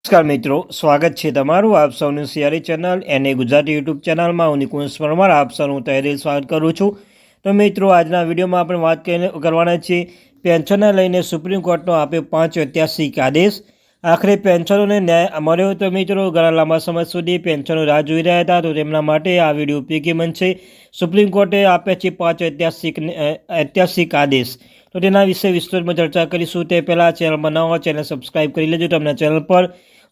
નમસ્કાર મિત્રો, સ્વાગત છે તમારું આપ સૌની સિયારી ચેનલ એને ગુજરાતી યુટ્યુબ ચેનલમાં હું નિકુંજ પરમાર આપ સૌનું તહેદિલ સ્વાગત કરું છું। તો મિત્રો, આજના વિડીયોમાં આપણે વાત કરવાના છીએ પેન્શનને લઈને સુપ્રીમ કોર્ટનો આપ્યો 5 ઐતિહાસિક આદેશ। આખરે પેન્શનરોને ન્યાય મળ્યો। તો મિત્રો, ઘણા લાંબા સમય સુધી પેન્શનો રાહ જોઈ રહ્યા હતા, તો તેમના માટે આ વિડીયો ઉપયોગી બનશે। સુપ્રીમ કોર્ટે આપ્યા છે 5 ઐતિહાસિક આદેશ, તો તેના વિશે વિસ્તૃતમાં ચર્ચા કરીશું। તે પહેલાં ચેનલમાં ન હોય ચેનલ સબસ્ક્રાઈબ કરી લેજો। તમને ચેનલ પર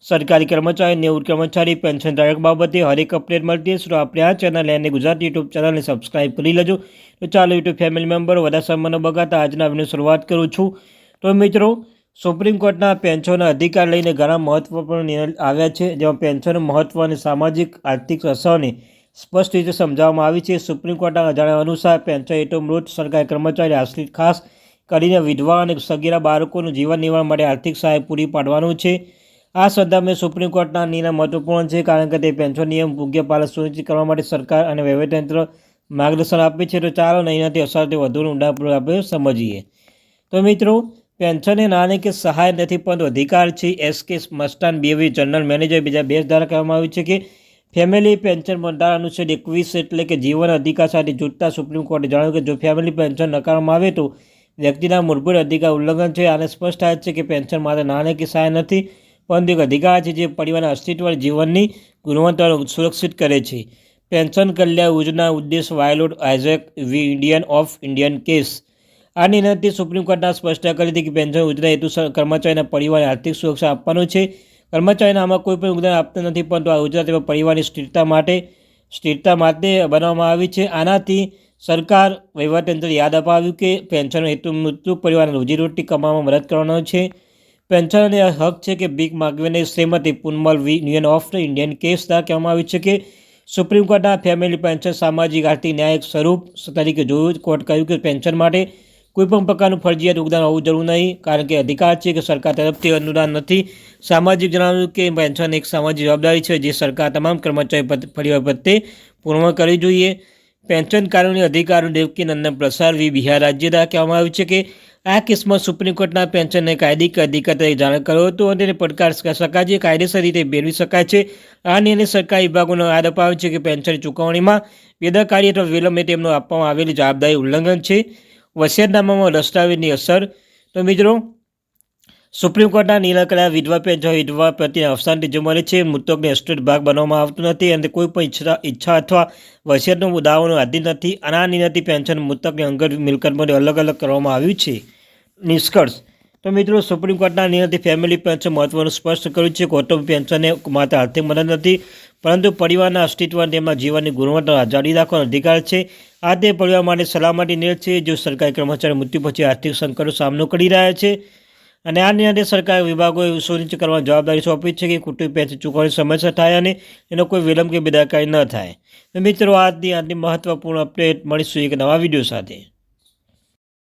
સરકારી કર્મચારી, નિવૃત્ત કર્મચારી, પેન્શન ધારક બાબતે હરેક અપડેટ મળતી હશે, તો આપણે આ ચેનલ એને ગુજરાતી યુટ્યુબ ચેનલને સબસ્ક્રાઈબ કરી લેજો। તો ચાલો યુટ્યુબ ફેમિલી મેમ્બરો વધારે સમય ન બગાડતા આજના વિડીયોની શરૂઆત કરું છું। તો મિત્રો, સુપ્રીમ કોર્ટના પેન્શનના અધિકાર લઈને ઘણા મહત્વપૂર્ણ નિર્ણય આવ્યા છે, જેમાં પેન્શનનું મહત્વ અને સામાજિક આર્થિક અસરને સ્પષ્ટ રીતે સમજાવવામાં આવી છે। સુપ્રીમ કોર્ટના જણાવ્યા અનુસાર પેન્શન હેતુ મૃત સરકારી કર્મચારી, આશ્રિત, ખાસ કરીને વિધવા અને સગીરા બાળકોનું જીવન નિર્વાહ માટે આર્થિક સહાય પૂરી પાડવાનું છે। આ સંદર્ભે સુપ્રીમ કોર્ટના નિર્ણય મહત્વપૂર્ણ છે, કારણ કે તે પેન્શન નિયમ યોગ્ય પાલન સુનિશ્ચિત કરવા માટે સરકાર અને વહીવટીતંત્ર માર્ગદર્શન આપે છે। તો ચાલો એનાથી અસરથી વધુ ઊંડાણપૂર્વક આપણે સમજીએ। તો મિત્રો, પેન્શન એ નાણાં કે સહાય નથી, પરંતુ અધિકાર છે। એસ.કે. મસ્તાન, BAV જનરલ મેનેજર, બીજા 2 દ્વારા કહેવામાં આવ્યું છે કે ફેમિલી પેન્શન બંધારણ અનુચ્છેદ 21 એટલે કે જીવન અધિકાર સાથે જોડતા સુપ્રીમ કોર્ટે જણાવ્યું કે જો ફેમિલી પેન્શન નકારવામાં આવે તો વ્યક્તિના મૂળભૂત અધિકાર ઉલ્લંઘન છે। આને સ્પષ્ટ થાય છે કે પેન્શન માત્ર નાણાં કે સહાય નથી, પરંતુ એક અધિકાર છે જે પરિવારના અસ્તિત્વ અને જીવનની ગુણવત્તાને સુરક્ષિત કરે છે। પેન્શન કલ્યાણ યોજના ઉદ્દેશ Violet Isaac v Indian of Indian case. આ નિર્ણયથી સુપ્રીમ કોર્ટના સ્પષ્ટ કરી હતી કે પેન્શન યોજના હેતુ કર્મચારીના પરિવારને આર્થિક સુરક્ષા આપવાનો છે। કર્મચારીને આમાં કોઈ પણ યોગદાન આપતું નથી, પરંતુ આ યોજના તેમાં પરિવારની સ્થિરતા માટે બનાવવામાં આવી છે। આનાથી સરકાર વહીવટીતંત્રને યાદ અપાવ્યું કે પેન્શનનો હેતુ મૃત્યુ પરિવારને રોજીરોટી કમાવામાં મદદ કરવાનો છે। પેન્શનરને હક છે કે ભીખ માગવીને Shrimati Punamal V union of the Indian case દ્વારા કહેવામાં આવ્યું છે કે સુપ્રીમ કોર્ટના ફેમિલી પેન્શન સામાજિક આર્થિક ન્યાયિક સ્વરૂપ તરીકે જોયું। કોર્ટ કહ્યું કે પેન્શન માટે કોઈપણ પ્રકારનું ફરજિયાત યોગદાન હોવું જરૂર નહીં, કારણ કે અધિકાર છે કે સરકાર તરફથી અનુદાન નથી। સામાજિક જણાવ્યું કે પેન્શન એક સામાજિક જવાબદારી છે જે સરકાર તમામ કર્મચારી પરિવાર પ્રત્યે પૂર્ણ કરવી જોઈએ। પેન્શન કાનૂની અધિકારો દેવકી નંદન પ્રસાદ વી બિહાર રાજ્ય દ્વારા કહેવામાં આવ્યું છે કે આ કેસમાં સુપ્રીમ કોર્ટના પેન્શનને કાયદિક અધિકાર તરીકે જાણ કર્યો હતો અને તેને પડકાર શકાય છે, કાયદેસર રીતે મેળવી શકાય છે। આ નિર્ણય સરકારી વિભાગોનો યાદ અપાવ્યો છે કે પેન્શનની ચૂકવણીમાં બેદરકારી અથવા વિલંબે તેમને આપવામાં આવેલી જવાબદારી ઉલ્લંઘન છે। વસિયતનામામાં દસ્તાવેજની અસર। તો મિત્રો, સુપ્રીમ કોર્ટના નિર્ણય કર્યા વિધવા પેન્શન વિધવા પતિને અવસાનથી જે મળે છે મૃતકને એસ્ટેટ ભાગ બનાવવામાં આવતું નથી અને કોઈ પણ ઈચ્છા અથવા વસિયતનો દાવાનો આધીન નથી। આ નિર્ણયથી પેન્શન મૃતકની અંગત મિલકતમાંથી અલગ કરવામાં આવ્યું છે। નિષ્કર્ષ। તો મિત્રો, સુપ્રીમ કોર્ટના નિર્ણયથી ફેમિલી પેન્શન મહત્વનું સ્પષ્ટ કર્યું છે। કૌટુંબિક પેન્શનને માત્ર આર્થિક મદદ નથી, પરંતુ પરિવારના અસ્તિત્વ અને તેમના જીવનની ગુણવત્તા જાળવી રાખવાનો અધિકાર છે। આ તે પરિવાર માટે સલામતી નેટ છે જો સરકારી કર્મચારી મૃત્યુ પછી આર્થિક સંકટનો સામનો કરી રહ્યા છે, અને આ નિર્ણયથી સરકારી વિભાગોએ સુનિશ્ચિત કરવાની જવાબદારી સોંપી છે કે કુટુંબ પેન્શન ચૂકવણી સમયસર થાય અને એનો કોઈ વિલંબ કે બેદરકારી ન થાય। તો મિત્રો, આજની મહત્વપૂર્ણ અપડેટ મળીશું એક નવા વિડીયો સાથે।